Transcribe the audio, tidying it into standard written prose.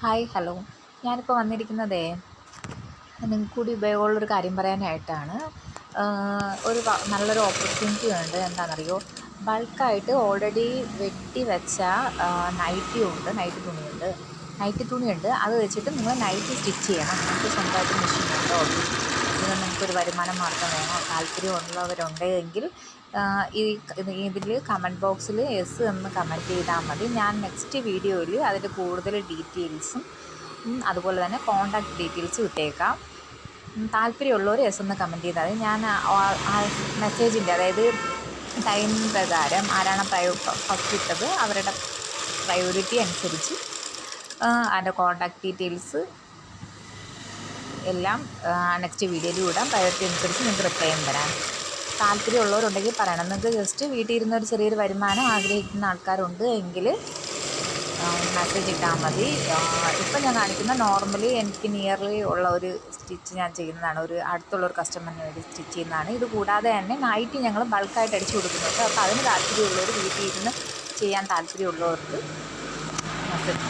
Hi hello. ഞാനിപ്പോൾ വന്നിരിക്കുന്നതേ നിങ്ങൾക്ക് കൂടി ഉപയോഗമുള്ളൊരു കാര്യം പറയാനായിട്ടാണ്. നല്ലൊരു ഓപ്പർച്യൂണിറ്റി ഉണ്ട്. എന്താണെന്നറിയോ, ബൾക്കായിട്ട് ഓൾറെഡി വെട്ടി വെച്ച നൈറ്റി തുണിയുണ്ട്. അത് വെച്ചിട്ട് നിങ്ങൾ നൈറ്റി സ്റ്റിച്ച് ചെയ്യണം. നിങ്ങൾക്ക് സ്വന്തമായിട്ട് മെഷീനുണ്ടോ, ഇതിന് നിങ്ങൾക്കൊരു വരുമാന മാർഗ്ഗം വേണോ, താല്പര്യമുള്ളവരുണ്ടെങ്കിൽ ഇതിൽ കമൻറ്റ് ബോക്സിൽ യെസ് എന്ന് കമൻറ്റ് ചെയ്താൽ മതി. ഞാൻ നെക്സ്റ്റ് വീഡിയോയിൽ അതിൻ്റെ കൂടുതൽ ഡീറ്റെയിൽസും അതുപോലെ തന്നെ കോൺടാക്റ്റ് ഡീറ്റെയിൽസ് ഇട്ടേക്കാം. താല്പര്യമുള്ളവർ യെസ് എന്ന് കമൻറ്റ് ചെയ്താൽ മതി. ഞാൻ മെസ്സേജിൻ്റെ, അതായത് ടൈം പ്രകാരം ആരാണ് ഫസ്റ്റ് ഇട്ടത് അവരുടെ പ്രയോറിറ്റി അനുസരിച്ച് അതിൻ്റെ കോൺടാക്റ്റ് ഡീറ്റെയിൽസ് എല്ലാം നെക്സ്റ്റ് വീഡിയോയിൽ ഇടാം. പ്രയോറിറ്റി അനുസരിച്ച് നിങ്ങൾക്ക് റിപ്ലൈയും തരാം. താല്പര്യമുള്ളവരുണ്ടെങ്കിൽ പറയണം. നിങ്ങൾക്ക് ജസ്റ്റ് വീട്ടിൽ ഇരുന്ന ഒരു ചെറിയൊരു വരുമാനം ആഗ്രഹിക്കുന്ന ആൾക്കാരുണ്ട് എങ്കിൽ മെസ്സേജ് ഇട്ടാൽ മതി. ഇപ്പം ഞാൻ കാണിക്കുന്ന നോർമലി എനിക്ക് നിയർലി ഉള്ള ഒരു സ്റ്റിച്ച് ഞാൻ ചെയ്യുന്നതാണ്. ഒരു അടുത്തുള്ളൊരു കസ്റ്റമറിന് വേണ്ടി സ്റ്റിച്ച് ചെയ്യുന്നതാണ്. ഇത് കൂടാതെ തന്നെ നൈറ്റി ഞങ്ങൾ ബൾക്കായിട്ട് അടിച്ചു കൊടുക്കുന്നുണ്ട്. അപ്പോൾ അതിന് താല്പര്യമുള്ളവർ, വീട്ടിൽ ഇരുന്ന് ചെയ്യാൻ താല്പര്യമുള്ളവർക്ക് മെസ്സേജ്